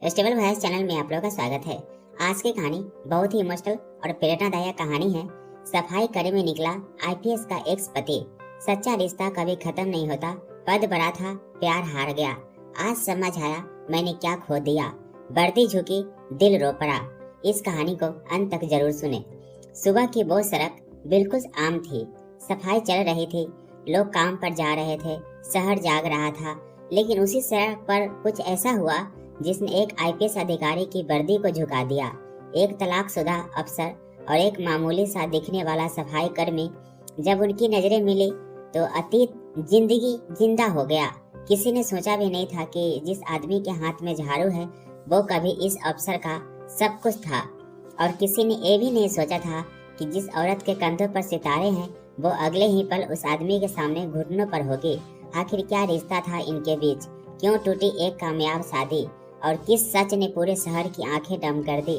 Festival voice channel में आप लोगों का स्वागत है। आज की कहानी बहुत ही इमोशनल और प्रेरणादायक कहानी है। सफाई कर्मी में निकला आईपीएस का एक्स पति। सच्चा रिश्ता कभी खत्म नहीं होता। पद बड़ा था, प्यार हार गया। आज समझ आया मैंने क्या खो दिया। बढ़ती झुकी, दिल रो पड़ा। इस कहानी को अंत तक जरूर सुने। सुबह की वो सड़क बिल्कुल आम थी। सफाई चल रही थी, लोग काम पर जा रहे थे, शहर जाग रहा था। लेकिन उसी सड़क पर कुछ ऐसा हुआ जिसने एक आईपीएस अधिकारी की वर्दी को झुका दिया। एक तलाकशुदा अफसर और एक मामूली सा दिखने वाला सफाई कर्मी। जब उनकी नजरें मिली तो अतीत जिंदगी जिंदा हो गया। किसी ने सोचा भी नहीं था कि जिस आदमी के हाथ में झाड़ू है वो कभी इस अफसर का सब कुछ था, और किसी ने ये भी नहीं सोचा था कि जिस औरत के कंधों पर सितारे हैं वो अगले ही पल उस आदमी के सामने घुटनों पर होगी। आखिर क्या रिश्ता था इनके बीच? क्यों टूटी एक कामयाब शादी? और किस सच ने पूरे शहर की आंखें डम कर दी?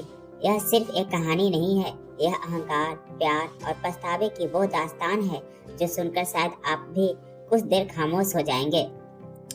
यह सिर्फ एक कहानी नहीं है, यह अहंकार, प्यार और पछतावे की वो दास्तान है जो सुनकर शायद आप भी कुछ देर खामोश हो जाएंगे।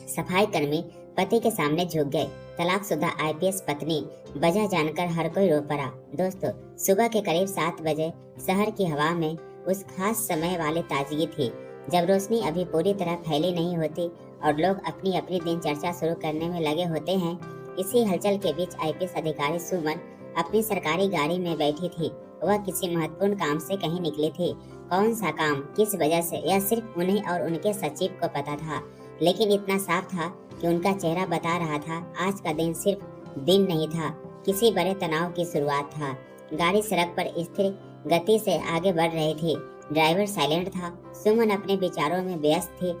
सफाई कर्मी पति के सामने झुक गए। तलाकशुदा आईपीएस पत्नी। वजह जानकर हर कोई रो पड़ा। दोस्तों, सुबह के करीब 7 बजे शहर की हवा में उस खास समय वाली ताजगी थी जब रोशनी अभी पूरी तरह फैली नहीं होती और लोग अपनी अपनी दिनचर्या शुरू करने में लगे होते हैं। इसी हलचल के बीच आईपीएस अधिकारी सुमन अपनी सरकारी गाड़ी में बैठी थी। वह किसी महत्वपूर्ण काम से कहीं निकली थी। कौन सा काम, किस वजह से, यह सिर्फ उन्हें और उनके सचिव को पता था। लेकिन इतना साफ था कि उनका चेहरा बता रहा था आज का दिन सिर्फ दिन नहीं था, किसी बड़े तनाव की शुरुआत था। गाड़ी सड़क पर स्थिर गति से आगे बढ़ रही थी। ड्राइवर साइलेंट था। सुमन अपने विचारों में व्यस्त थी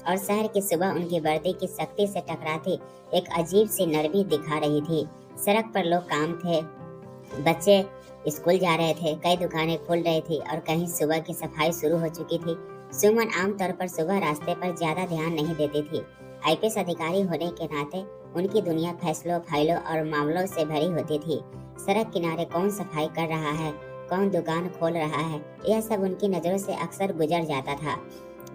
और शहर की सुबह उनकी वर्दी की सख्ती से टकराती एक अजीब सी नरमी दिखा रही थी। सड़क पर लोग काम थे, बच्चे स्कूल जा रहे थे, कई दुकानें खुल रही थी और कहीं सुबह की सफाई शुरू हो चुकी थी। सुमन आमतौर पर सुबह रास्ते पर ज्यादा ध्यान नहीं देती थी। आईपीएस अधिकारी होने के नाते उनकी दुनिया फैसलों, फाइलों और मामलों से भरी होती थी। सड़क किनारे कौन सफाई कर रहा है, कौन दुकान खोल रहा है, यह सब उनकी नजरों से अक्सर गुजर जाता था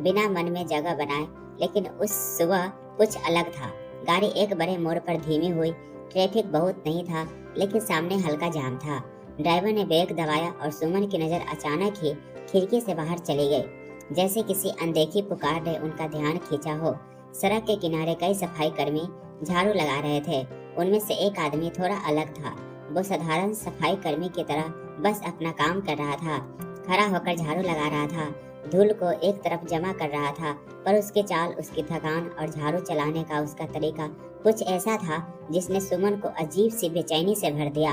बिना मन में जगह बनाए। लेकिन उस सुबह कुछ अलग था। गाड़ी एक बड़े मोड़ पर धीमी हुई। ट्रैफिक बहुत नहीं था, लेकिन सामने हल्का जाम था। ड्राइवर ने ब्रेक दबाया और सुमन की नजर अचानक ही खिड़की से बाहर चली गई, जैसे किसी अनदेखी पुकार ने उनका ध्यान खींचा हो। सड़क के किनारे कई सफाई कर्मी झाड़ू लगा रहे थे। उनमें से एक आदमी थोड़ा अलग था। वो साधारण सफाई कर्मी की तरह बस अपना काम कर रहा था। खड़ा होकर झाड़ू लगा रहा था, धूल को एक तरफ जमा कर रहा था। पर उसकी चाल, उसकी थकान और झाड़ू चलाने का उसका तरीका कुछ ऐसा था जिसने सुमन को अजीब सी बेचैनी से भर दिया।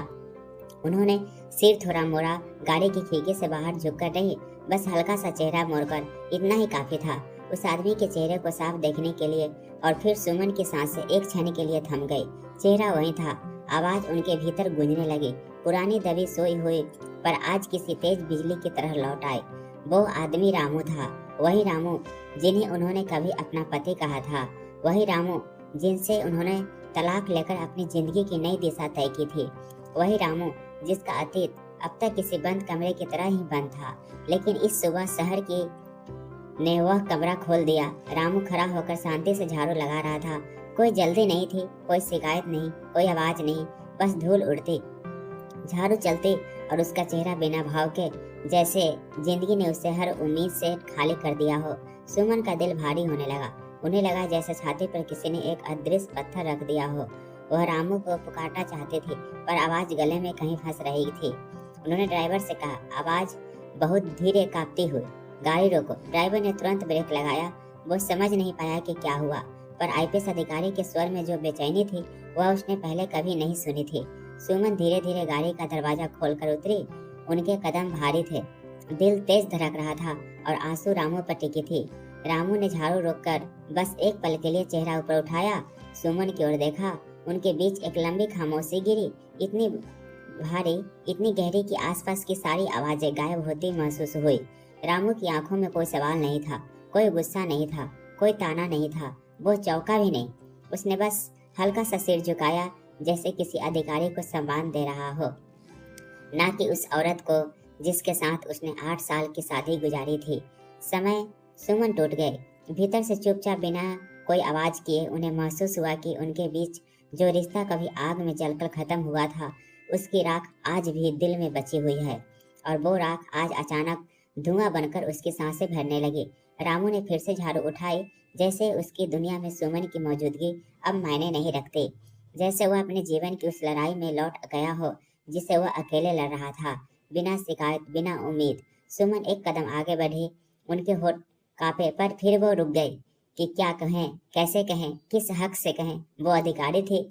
उन्होंने सिर थोड़ा मोड़ा, गाड़ी की खिड़की से बाहर झुककर नहीं, बस हल्का सा चेहरा मोड़कर, इतना ही काफी था उस आदमी के चेहरे को साफ देखने के लिए। और फिर सुमन की सांसें एक क्षण के लिए थम गई। चेहरा वही था, आवाज उनके भीतर गूंजने लगी, पुरानी दबी सोई हुई, पर आज किसी तेज बिजली की तरह लौट आई। वो आदमी रामू था, वही रामू जिन्हें उन्होंने कभी अपना पति कहा था, वही रामू जिनसे उन्होंने तलाक लेकर अपनी जिंदगी की नई दिशा तय की थी, वही रामू जिसका अतीत अब तक किसी बंद कमरे की तरह ही बंद था। लेकिन इस सुबह शहर की ने वह कमरा खोल दिया। रामू खड़ा होकर शांति से झाड़ू लगा रहा था। कोई जल्दी नहीं थी, कोई शिकायत नहीं, कोई आवाज नहीं, बस धूल उड़ती, झाड़ू चलती और उसका चेहरा बिना भाव के, जैसे जिंदगी ने उसे हर उम्मीद से खाली कर दिया हो। सुमन का दिल भारी होने लगा। उन्हें लगा जैसे छाती पर किसी ने एक अदृश्य पत्थर रख दिया हो। वह रामू को पुकारना चाहती थी, पर आवाज गले में कहीं फंस रही थी। उन्होंने ड्राइवर से कहा, आवाज बहुत धीरे कांपती हुई, गाड़ी रोको। ड्राइवर ने तुरंत ब्रेक लगाया। वो समझ नहीं पाया कि क्या हुआ, पर आईपीएस अधिकारी के स्वर में जो बेचैनी थी वह उसने पहले कभी नहीं सुनी थी। सुमन धीरे धीरे गाड़ी का दरवाजा खोलकर उतरी। उनके कदम भारी थे, दिल तेज धड़क रहा था और आंसू रामू पर टिकी थी। रामू ने झाड़ू रोककर बस एक पल के लिए चेहरा ऊपर उठाया, सुमन की ओर देखा। उनके बीच एक लंबी खामोशी गिरी, इतनी भारी, इतनी गहरी कि आसपास की सारी आवाजें गायब होती महसूस हुई। रामू की आंखों में कोई सवाल नहीं था, कोई गुस्सा नहीं था, कोई ताना नहीं था। वो चौंका भी नहीं। उसने बस हल्का सा सिर झुकाया, जैसे किसी अधिकारी को सम्मान दे रहा हो, ना कि उस औरत को जिसके साथ उसने 8 साल की शादी गुजारी थी। समय सुमन टूट गए। भीतर से चुपचाप बिना कोई आवाज किए उन्हें महसूस हुआ कि उनके बीच जो रिश्ता कभी आग में जलकर खत्म हुआ था, उसकी राख आज भी दिल में बची हुई है। और वो राख आज अचानक धुआं बनकर उसकी सांसें भरने लगी। रामू ने फिर से झाड़ू उठाई, जैसे उसकी दुनिया में सुमन की मौजूदगी अब मायने नहीं रखती। जैसे वह अपने जीवन की उस लड़ाई में लौट गया हो जिसे वह अकेले लड़ रहा था, बिना शिकायत, बिना उम्मीद। सुमन एक कदम आगे बढ़ी, उनके होठ कांपे, पर फिर वो रुक गई कि क्या कहें, कैसे कहें, किस हक से कहें। वो अधिकारी थी,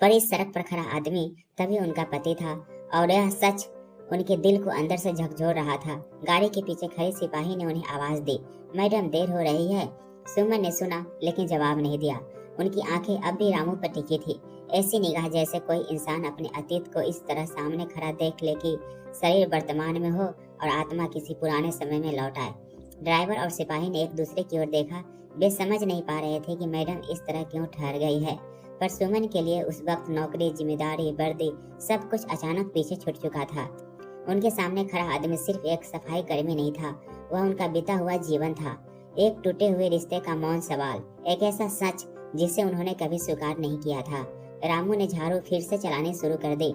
पर इस सड़क पर खड़ा आदमी तभी उनका पति था, और यह सच उनके दिल को अंदर से झकझोर रहा था। गाड़ी के पीछे खड़े सिपाही ने उन्हें आवाज दी, मैडम देर हो रही है। सुमन ने सुना लेकिन जवाब नहीं दिया। उनकी आंखें अब भी रामू पर टिकी थी, ऐसी निगाह जैसे कोई इंसान अपने अतीत को इस तरह सामने खड़ा देख ले कि शरीर वर्तमान में हो और आत्मा किसी पुराने समय में लौट आए। ड्राइवर और सिपाही ने एक दूसरे की ओर देखा। वे समझ नहीं पा रहे थे कि मैडम इस तरह क्यों ठहर गई है, पर सुमन के लिए उस वक्त नौकरी, जिम्मेदारी, वर्दी, सब कुछ अचानक पीछे छूट चुका था। उनके सामने खड़ा आदमी सिर्फ एक सफाई कर्मी नहीं था, वह उनका बीता हुआ जीवन था। एक टूटे हुए रिश्ते का मौन सवाल, एक ऐसा सच जिसे उन्होंने कभी स्वीकार नहीं किया था। रामू ने झाड़ू फिर से चलानी शुरू कर दी,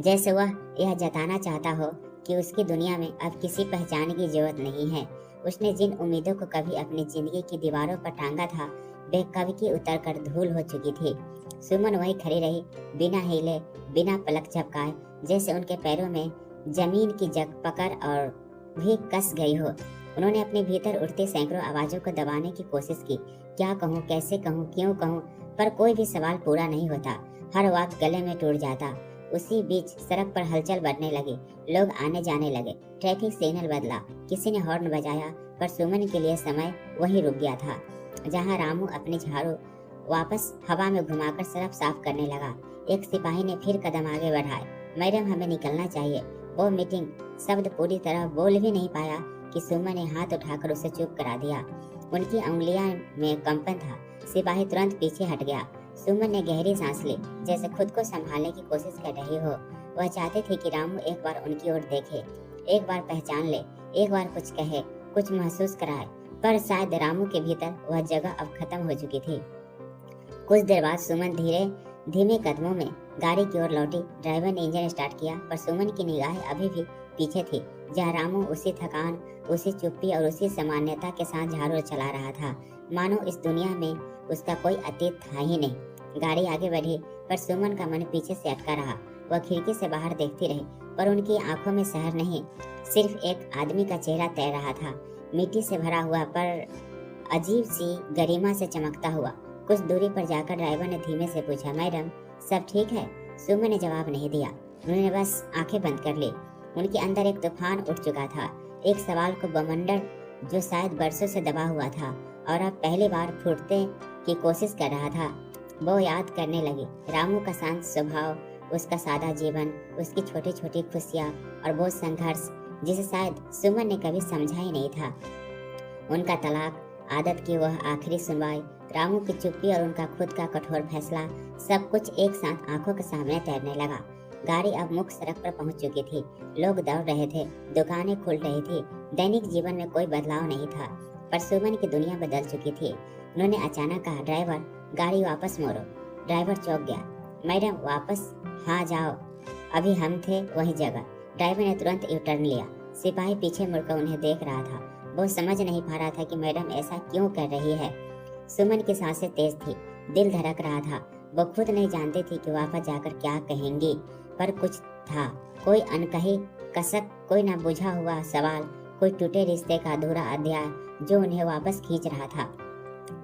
जैसे वह यह जताना चाहता हो कि उसकी दुनिया में अब किसी पहचान की जरूरत नहीं है। उसने जिन उम्मीदों को कभी अपनी जिंदगी की दीवारों पर टांगा था, वे कब की उतर कर धूल हो चुकी थी। सुमन वहीं खड़ी रही, बिना हिले, बिना पलक झपकाए, जैसे उनके पैरों में जमीन की जग पकड़ और भी कस गई हो। उन्होंने अपने भीतर उठती सैकड़ों आवाजों को दबाने की कोशिश की, क्या कहूँ, कैसे कहूँ, क्यों कहूँ, पर कोई भी सवाल पूरा नहीं होता। हर वाक्य गले में टूट जाता। उसी बीच सड़क पर हलचल बढ़ने लगी, लोग आने जाने लगे, ट्रैफिक सिग्नल बदला, किसी ने हॉर्न बजाया, पर सुमन के लिए समय वहीं रुक गया था जहां रामू अपने झाड़ू वापस हवा में घुमाकर सड़क साफ करने लगा। एक सिपाही ने फिर कदम आगे बढ़ाए, मैडम हमें निकलना चाहिए। वो मीटिंग शब्द पूरी तरह बोल भी नहीं पाया कि सुमन ने हाथ उठाकर उसे चुप करा दिया। उनकी उंगलियां में कंपन था। सिपाही तुरंत पीछे हट गया। सुमन ने गहरी सांस ली, जैसे खुद को संभालने की कोशिश कर रही हो। वह चाहती थी कि रामू एक बार उनकी ओर देखे, एक बार पहचान ले, एक बार कुछ कहे, कुछ महसूस कराए, पर शायद रामू के भीतर वह जगह अब खत्म हो चुकी थी। कुछ देर बाद सुमन धीमे कदमों में गाड़ी की ओर लौटी। ड्राइवर ने इंजन स्टार्ट किया, पर सुमन की निगाहें अभी भी पीछे थी, जहाँ रामू उसी थकान, उसी चुप्पी और उसी सामान्यता के साथ झाड़ू चला रहा था, मानो इस दुनिया में उसका कोई अतीत था ही नहीं। गाड़ी आगे बढ़ी, पर सुमन का मन पीछे से अटका रहा। वह खिड़की से बाहर देखती रही, पर उनकी आंखों में शहर नहीं, सिर्फ एक आदमी का चेहरा तैर रहा था, मिट्टी से भरा हुआ पर अजीब सी गरिमा से चमकता हुआ। कुछ दूरी पर जाकर ड्राइवर ने धीमे से पूछा, मैडम सब ठीक है? सुमन ने जवाब नहीं दिया, उन्होंने बस आंखें बंद कर ली। उनके अंदर एक तूफान उठ चुका था, एक सवाल को बवंडर जो शायद बरसों से दबा हुआ था और अब पहली बार फूटने की कोशिश कर रहा था। वो याद करने लगी, रामू का शांत स्वभाव, उसका सादा जीवन, उसकी छोटी छोटी खुशियाँ और वो संघर्ष जिसे शायद सुमन ने कभी समझा ही नहीं था। उनका तलाक, आदत की वह आखिरी सुनवाई, रामू की चुप्पी और उनका खुद का कठोर फैसला, सब कुछ एक साथ आंखों के सामने तैरने लगा। गाड़ी अब मुख्य सड़क पर पहुंच चुकी थी। लोग दौड़ रहे थे, दुकानें खुल रही थी, दैनिक जीवन में कोई बदलाव नहीं था, पर सुमन की दुनिया बदल चुकी थी। उन्होंने अचानक कहा, ड्राइवर गाड़ी वापस मोड़ो। ड्राइवर चौंक गया, मैडम वापस? हाँ जाओ, अभी हम थे वही जगह। ड्राइवर ने तुरंत यू टर्न लिया। सिपाही पीछे मुड़कर उन्हें देख रहा था। वो समझ नहीं पा रहा था कि मैडम ऐसा क्यों कर रही है। सुमन की सांसें तेज थी, दिल धड़क रहा था। वो खुद नहीं जानती थी कि वापस जाकर क्या कहेंगी, पर कुछ था, कोई अनकही कसक, कोई ना बुझा हुआ सवाल, कोई टूटे रिश्ते का अधूरा अध्याय जो उन्हें वापस खींच रहा था।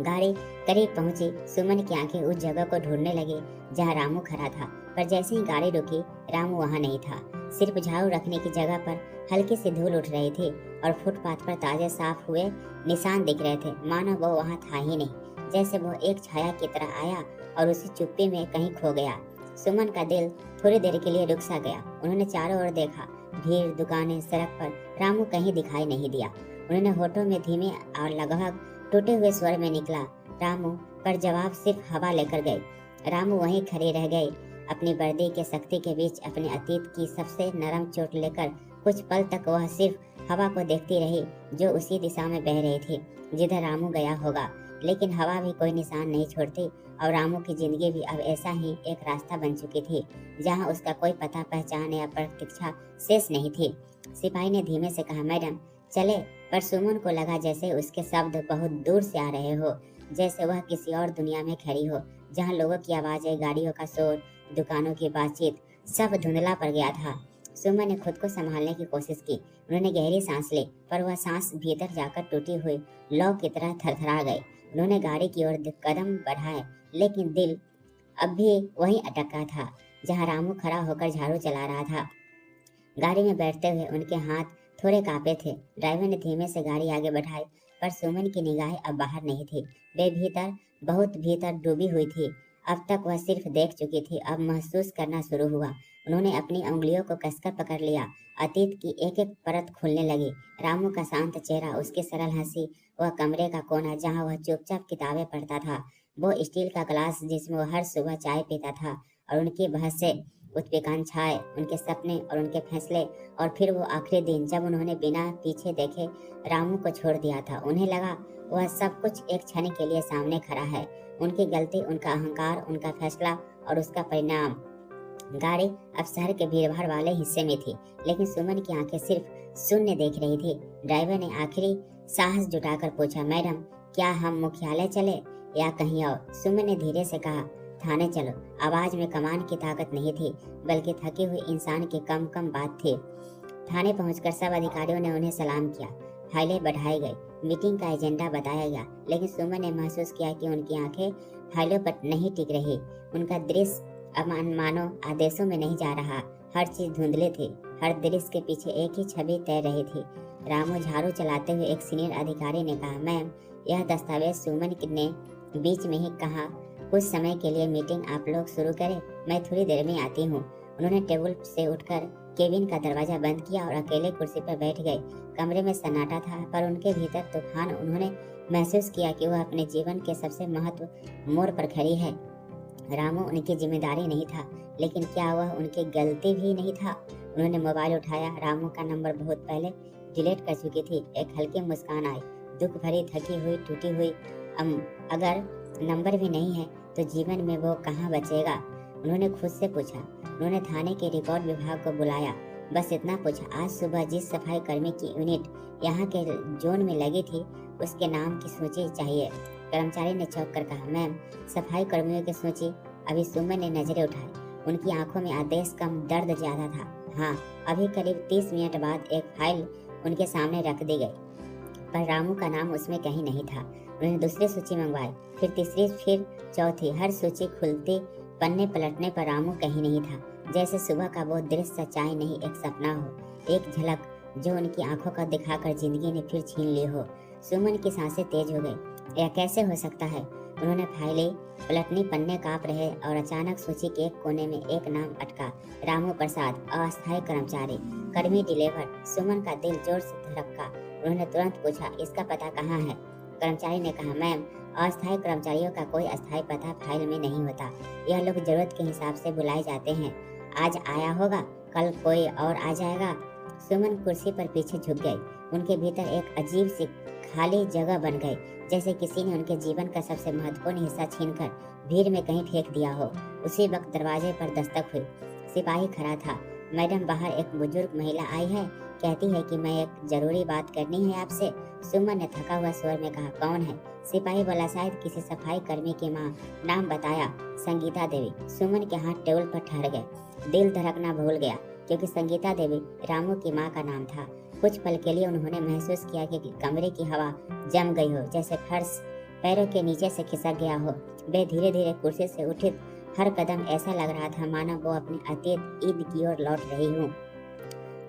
गाड़ी करीब पहुंची। सुमन की आंखें उस जगह को ढूंढने लगी जहां रामू खड़ा था, पर जैसे ही गाड़ी रुकी, रामू वहां नहीं था। सिर्फ झाड़ू रखने की जगह पर हल्की सी धूल उठ रही थी और फुटपाथ पर ताजे साफ हुए निशान दिख रहे थे, मानो वो वहां था ही नहीं, जैसे वो एक छाया की तरह आया और उसी चुप्पी में कहीं खो गया। सुमन का दिल थोड़ी देर के लिए रुक सा गया। उन्होंने चारों ओर देखा, भीड़, दुकानें, सड़क पर रामू कहीं दिखाई नहीं दिया। उन्होंने होठों में धीमे और लगभग टूटे हुए स्वर में निकला, रामू, पर जवाब सिर्फ हवा लेकर गई। रामू वहीं खड़े रह गए, अपनी वर्दी के सख्ती के बीच अपने अतीत की सबसे नरम चोट लेकर। कुछ पल तक वह सिर्फ हवा को देखती रही जो उसी दिशा में बह रही थी जिधर रामू गया होगा। लेकिन हवा भी कोई निशान नहीं छोड़ती और रामू की जिंदगी भी अब ऐसा ही एक रास्ता बन चुकी थी जहाँ उसका कोई पता पहचान या प्रतीक्षा शेष नहीं थी। सिपाही ने धीमे से कहा, मैडम चले। पर सुमन को लगा जैसे उसके शब्द बहुत दूर से आ रहे हो, जैसे वह किसी और दुनिया में खड़ी हो जहाँ लोगों की आवाजें, गाड़ियों का शोर, दुकानों की बातचीत सब धुंधला पड़ गया था। सुमन ने खुद को संभालने की कोशिश की। उन्होंने गहरी सांस ली, पर वह सांस भीतर जाकर टूटी हुई लौ की तरह थरथरा गई। उन्होंने गाड़ी की ओर कदम बढ़ाए, लेकिन दिल अब भी वहीं अटका था जहाँ रामू खड़ा होकर झाड़ू चला रहा था। गाड़ी में बैठते हुए उनके हाथ थोड़े कांपे थे। ड्राइवर ने धीमे से गाड़ी आगे बढ़ाई, पर सुमन की निगाहें अब बाहर नहीं थी। वे भीतर, बहुत भीतर डूबी हुई थी। अब तक वह सिर्फ देख चुकी थी, अब महसूस करना शुरू हुआ। उन्होंने अपनी उंगलियों को कसकर पकड़ लिया। अतीत की एक एक परत खुलने लगी। रामू का शांत चेहरा, उसकी सरल हंसी, वह कमरे का कोना जहाँ वह चुपचाप किताबें पढ़ता था, वो स्टील का गिलास जिसमें वह हर सुबह चाय पीता था, और उनकी बहसें, उत्तराकांक्षाएं, उनके सपने और उनके फैसले। और फिर वो आखिरी दिन जब उन्होंने बिना पीछे देखे रामू को छोड़ दिया था। उन्हें लगा वह सब कुछ एक क्षण के लिए सामने खड़ा है, उनकी गलती, उनका अहंकार, उनका फैसला और उसका परिणाम। गाड़ी अब शहर के भीड़भाड़ वाले हिस्से में थी, लेकिन सुमन की आंखें सिर्फ शून्य देख रही थी। ड्राइवर ने आखिरी साहस जुटाकर पूछा, मैडम क्या हम मुख्यालय चले या कहीं और? सुमन ने धीरे से कहा, थाने चलो। आवाज में कमान की ताकत नहीं थी, बल्कि थकी हुई इंसान की कम कम बात थी। थाने पहुंचकर सब अधिकारियों ने उन्हें सलाम किया। फाइलें बढ़ाई गई, मीटिंग का एजेंडा बताया गया, लेकिन सुमन ने महसूस किया कि उनकी आंखें फाइलों पर नहीं टिक रही। उनका दृश्य अब मानो आदेशों में नहीं जा रहा। हर चीज धुंधली थी, हर दृश्य के पीछे एक ही छवि तैर रही थी। रामू झाड़ू चलाते हुए एक सीनियर अधिकारी ने कहा, मैम यह दस्तावेज। सुमन ने बीच में ही कहा, कुछ समय के लिए मीटिंग आप लोग शुरू करें, मैं थोड़ी देर में आती हूँ। उन्होंने टेबल से उठकर केबिन का दरवाजा बंद किया और अकेले कुर्सी पर बैठ गए। कमरे में सन्नाटा था, पर उनके भीतर तूफान। उन्होंने महसूस किया कि वह अपने जीवन के सबसे महत्व मोड़ पर खड़ी है। रामू उनकी जिम्मेदारी नहीं था, लेकिन क्या वह उनकी गलती भी नहीं था? उन्होंने मोबाइल उठाया। रामू का नंबर बहुत पहले डिलीट कर चुकी थी। एक हल्की मुस्कान आई, दुख भरी, थकी हुई, टूटी हुई। अगर नंबर भी नहीं है तो जीवन में वो कहाँ बचेगा? उन्होंने खुद से पूछा। उन्होंने थाने के रिकॉर्ड विभाग को बुलाया, बस इतना पूछा, आज सुबह जिस सफाई कर्मी की यूनिट यहाँ के जोन में लगी थी उसके नाम की सूची चाहिए। कर्मचारी ने चौंक कर कहा, मैम सफाई कर्मियों की सूची? अभी सुमन ने नजरें उठाई। उनकी आंखों में आदेश कम, दर्द ज्यादा था। हाँ, अभी करीब 30 मिनट बाद एक फाइल उनके सामने रख दी गई, पर रामू का नाम उसमें कहीं नहीं था। उन्होंने दूसरी सूची मंगवाई, फिर तीसरी, फिर चौथी। हर सूची खुलती, पन्ने पलटने पर रामू कहीं नहीं था। जैसे सुबह का वो दृश्य सच्चाई नहीं, एक सपना हो, एक झलक जो उनकी आंखों का दिखाकर जिंदगी ने फिर छीन ली हो। सुमन की सांसें तेज हो गई। यह कैसे हो सकता है? उन्होंने फाइलें पलटनी, पन्ने कांप रहे और अचानक सूची के एक कोने में एक नाम अटका, रामू प्रसाद, अस्थायी कर्मचारी, कर्मी डिलीवर। सुमन का दिल जोर से धड़का। उन्होंने तुरंत पूछा, इसका पता कहाँ है? कर्मचारी ने कहा, मैम अस्थायी कर्मचारियों का कोई अस्थायी पता फाइल में नहीं होता। यह लोग जरूरत के हिसाब से बुलाए जाते हैं। आज आया होगा, कल कोई और आ जाएगा। सुमन कुर्सी पर पीछे झुक गई। उनके भीतर एक अजीब सी खाली जगह बन गई, जैसे किसी ने उनके जीवन का सबसे महत्वपूर्ण हिस्सा छीनकर भीड़ में कहीं फेंक दिया हो। उसी वक्त दरवाजे पर दस्तक हुई। सिपाही खड़ा था। मैडम बाहर एक बुजुर्ग महिला आई है, कहती है कि मैं एक जरूरी बात करनी है आपसे। सुमन ने थका हुआ स्वर में कहा, कौन है? सिपाही बोला, शायद किसी सफाई कर्मी की माँ। नाम बताया, संगीता देवी। सुमन के हाथ टेबल पर ठहर गए। दिल धड़कना भूल गया, क्योंकि संगीता देवी रामू की माँ का नाम था। कुछ पल के लिए उन्होंने महसूस किया कि कमरे की हवा जम गई हो, जैसे फर्श पैरों के नीचे से खिसक गया हो। वे धीरे धीरे कुर्सी से उठे। हर कदम ऐसा लग रहा था मानो वो अपने अतीत ईद की ओर लौट रही हूँ,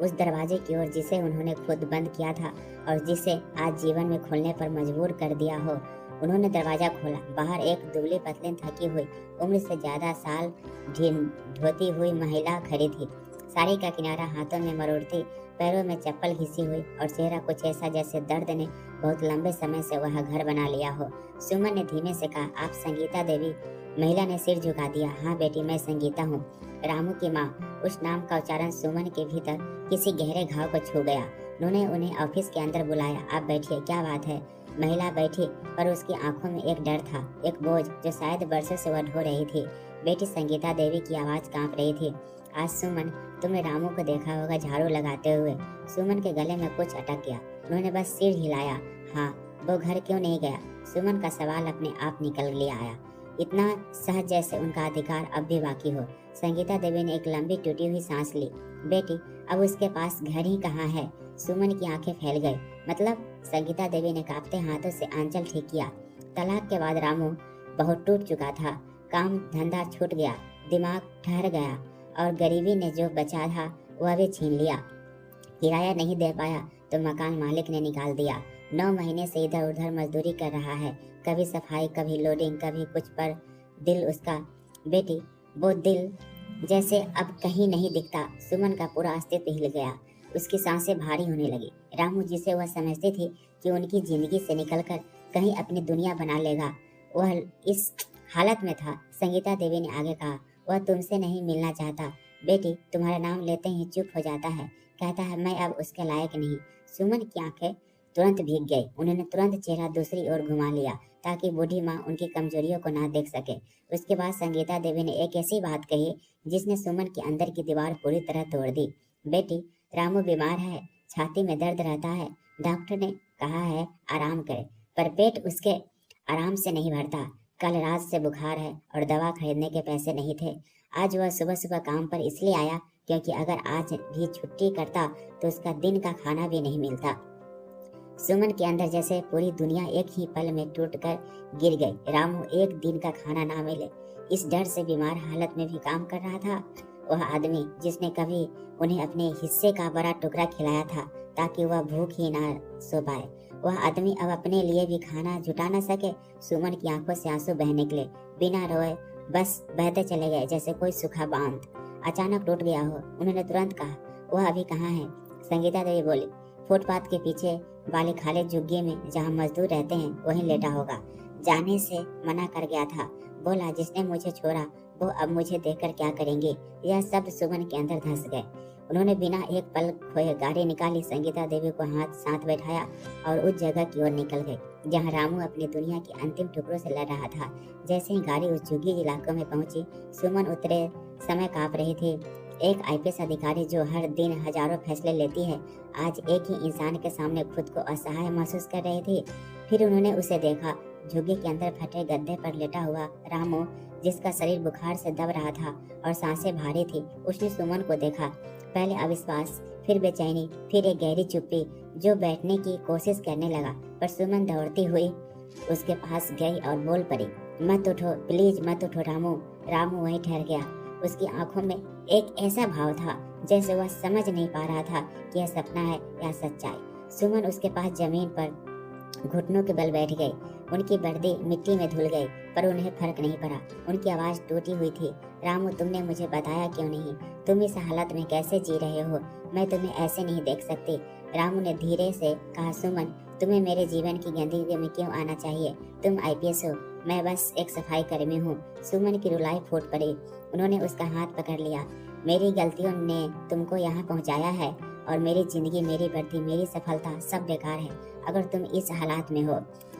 उस दरवाजे की ओर जिसे उन्होंने खुद बंद किया था और जिसे आज जीवन में खोलने पर मजबूर कर दिया हो। उन्होंने दरवाजा खोला। बाहर एक दुबली पतली, थकी हुई, उम्र से ज्यादा साल धोती हुई महिला खड़ी थी। साड़ी का किनारा हाथों में मरोड़ती, पैरों में चप्पल घिसी हुई और चेहरा कुछ ऐसा जैसे दर्द ने बहुत लंबे समय से वह घर बना लिया हो। सुमन ने धीमे से कहा, आप संगीता देवी? महिला ने सिर झुका दिया। हाँ बेटी, मैं संगीता हूँ, रामू की माँ। उस नाम का उच्चारण सुमन के भीतर किसी गहरे घाव को छू गया। उन्होंने उन्हें ऑफिस के अंदर बुलाया। आप बैठिए, क्या बात है? महिला बैठी, पर उसकी आंखों में एक डर था, एक बोझ जो शायद बरसों से वह ढो रही थी। बेटी संगीता देवी की आवाज कांप रही थी। आज सुमन, तुमने रामू को देखा होगा झाड़ू लगाते हुए। सुमन के गले में कुछ अटक गया। उन्होंने बस सिर हिलाया। हाँ, वो घर क्यों नहीं गया? सुमन का सवाल अपने आप निकल लिया आया, इतना सहज जैसे उनका अधिकार अब भी बाकी हो। संगीता देवी ने एक लंबी टूटी हुई सांस ली। बेटी, अब उसके पास घर ही कहाँ है? सुमन की आंखें फैल गई। मतलब? संगीता देवी ने कांपते हाथों से आंचल ठीक किया। तलाक के बाद रामू बहुत टूट चुका था। काम धंधा छूट गया, दिमाग ठहर गया, और गरीबी ने जो बचा था वह भी छीन लिया। किराया नहीं दे पाया तो मकान मालिक ने निकाल दिया। 9 महीने से इधर उधर मजदूरी कर रहा है, कभी सफाई, कभी लोडिंग, कभी कुछ, पर दिल उसका, बेटी, वो दिल जैसे अब कहीं नहीं दिखता। सुमन का पूरा अस्तित्व हिल गया। उसकी सांसें भारी होने लगी। रामू, जिसे वह समझती थी कि उनकी जिंदगी से निकलकर कहीं अपनी दुनिया बना लेगा, वह इस हालत में था। संगीता देवी ने आगे कहा, वह तुमसे नहीं मिलना चाहता। बेटी, तुम्हारा नाम लेते ही चुप हो जाता है, कहता है मैं अब उसके लायक नहीं। सुमन की आंखें तुरंत भीग गई। उन्होंने तुरंत चेहरा दूसरी ओर घुमा लिया ताकि बूढ़ी माँ उनकी कमजोरियों को ना देख सके। उसके बाद संगीता देवी ने एक ऐसी बात कही जिसने सुमन के अंदर की दीवार पूरी तरह तोड़ दी। बेटी, रामू बीमार है, छाती में दर्द रहता है, डॉक्टर ने कहा है आराम करे, पर पेट उसके आराम से नहीं भरता। कल रात से बुखार है और दवा खरीदने के पैसे नहीं थे। आज वह सुबह सुबह काम पर इसलिए आया क्योंकि अगर आज भी छुट्टी करता तो उसका दिन का खाना भी नहीं मिलता। सुमन के अंदर जैसे पूरी दुनिया एक ही पल में टूटकर गिर गई। रामू एक दिन का खाना ना मिले, इस डर से बीमार हालत में भी काम कर रहा था। वह आदमी जिसने कभी उन्हें अपने हिस्से का बड़ा टुकड़ा खिलाया था ताकि वह भूख ही ना सो पाए, वह आदमी अब अपने लिए भी खाना जुटा न सके। सुमन की आंखों से आंसू बह निकले, बिना रोए बस बहते चले गए जैसे कोई सूखा बांध अचानक टूट गया हो। उन्होंने तुरंत कहा, वह अभी कहाँ है? संगीता देवी बोली, फुटपाथ के पीछे वाले खाली झुग्गी में जहाँ मजदूर रहते हैं वहीं लेटा होगा। जाने से मना कर गया था, बोला जिसने मुझे छोड़ा वो अब मुझे देखकर क्या करेंगे। यह सब सुमन के अंदर धंस गए। उन्होंने बिना एक पल खोए गाड़ी निकाली, संगीता देवी को हाथ साथ बैठाया और उस जगह की ओर निकल गए जहाँ रामू अपनी दुनिया के अंतिम टुकड़ों से लड़ रहा था। जैसे ही गाड़ी उस झुग्गी इलाकों में पहुंची, सुमन उतरे समय कांप रही थी। एक आईपीएस अधिकारी जो हर दिन हजारों फैसले लेती है, आज एक ही इंसान के सामने खुद को असहाय महसूस कर रही थी। फिर उन्होंने उसे देखा, झुग्गी के अंदर फटे गद्दे पर लेटा हुआ रामू, जिसका शरीर बुखार से दब रहा था और सांसें भारी थी। उसने सुमन को देखा, पहले अविश्वास, फिर बेचैनी, फिर एक गहरी चुप्पी जो बैठने की कोशिश करने लगा। पर सुमन दौड़ती हुई उसके पास गई और बोल पड़ी, मत उठो, प्लीज मत उठो रामू। रामू वहीं ठहर गया। उसकी आंखों में एक ऐसा भाव था जैसे वह समझ नहीं पा रहा था कि यह सपना है या सच्चाई। सुमन उसके पास जमीन पर घुटनों के बल बैठ गई। उनकी वर्दी मिट्टी में धुल गई, पर उन्हें फर्क नहीं पड़ा। उनकी आवाज टूटी हुई थी, रामू, तुमने मुझे बताया क्यों नहीं? तुम इस हालत में कैसे जी रहे हो? मैं तुम्हें ऐसे नहीं देख सकती। रामू ने धीरे से कहा, सुमन, तुम्हें मेरे जीवन की गंदगी में क्यों आना चाहिए? तुम आईपीएस हो, मैं बस एक सफाई कर्मी हूँ। सुमन की रुलाई फूट पड़ी। उन्होंने उसका हाथ पकड़ लिया। मेरी गलतियों ने तुमको यहाँ पहुँचाया है और मेरी जिंदगी, मेरी वर्दी, मेरी सफलता सब बेकार है अगर तुम इस हालात में हो।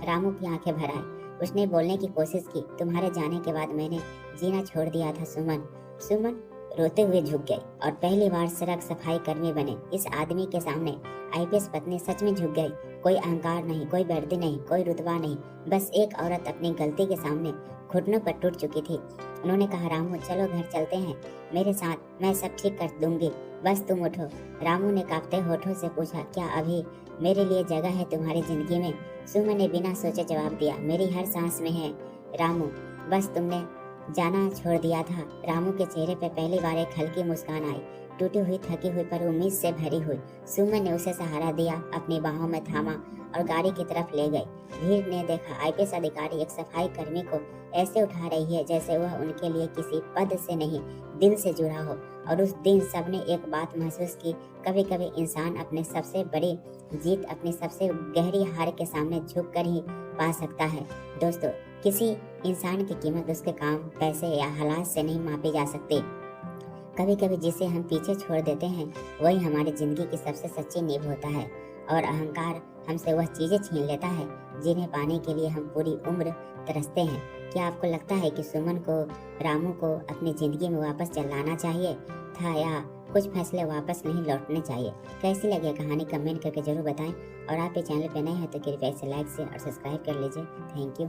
रामू की आंखें भर आई। उसने बोलने की कोशिश की, तुम्हारे जाने के बाद मैंने जीना छोड़ दिया था सुमन। सुमन रोते हुए झुक गई और पहली बार सड़क सफाई कर्मी बने इस आदमी के सामने आईपीएस पत्नी सच में झुक गई। कोई अहंकार नहीं, कोई वर्दी नहीं, कोई रुतबा नहीं, बस एक औरत अपनी गलती के सामने घुटनों पर टूट चुकी थी। उन्होंने कहा, रामू, चलो घर चलते हैं मेरे साथ, मैं सब ठीक कर दूंगी, बस तुम उठो। रामू ने कांपते होठों से पूछा, क्या अभी मेरे लिए जगह है तुम्हारी जिंदगी में? सुमन ने बिना सोचे जवाब दिया, मेरी हर सांस में है रामू, बस तुमने जाना छोड़ दिया था। रामू के चेहरे पर पहली बार एक हल्की मुस्कान आई, टूटी हुई, थकी हुई, पर उम्मीद से भरी हुई। सुमन ने उसे सहारा दिया, अपनी बाहों में थामा और गाड़ी की तरफ ले गई। भीड़ ने देखा, आईपीएस अधिकारी एक सफाई कर्मी को ऐसे उठा रही है जैसे वह उनके लिए किसी पद से नहीं, दिल से जुड़ा हो। और उस दिन सबने एक बात महसूस की, कभी कभी इंसान अपने सबसे बड़ी जीत अपनी सबसे गहरी हार के सामने झुक कर ही पा सकता है। दोस्तों, किसी इंसान की कीमत उसके काम, पैसे या हालात से नहीं मापी जा सकती। कभी कभी जिसे हम पीछे छोड़ देते हैं वही हमारी जिंदगी की सबसे सच्ची नींव होता है। और अहंकार हमसे वह चीजें छीन लेता है जिन्हें पाने के लिए हम पूरी उम्र तरसते हैं। क्या आपको लगता है कि सुमन को रामू को अपनी जिंदगी में वापस चलाना चाहिए था या कुछ फैसले वापस नहीं लौटने चाहिए? कैसी लगी कहानी कमेंट करके जरूर बताएं और आप ये चैनल पे नए हैं तो कृपया इसे लाइक शेयर और सब्सक्राइब कर लीजिए। Thank you.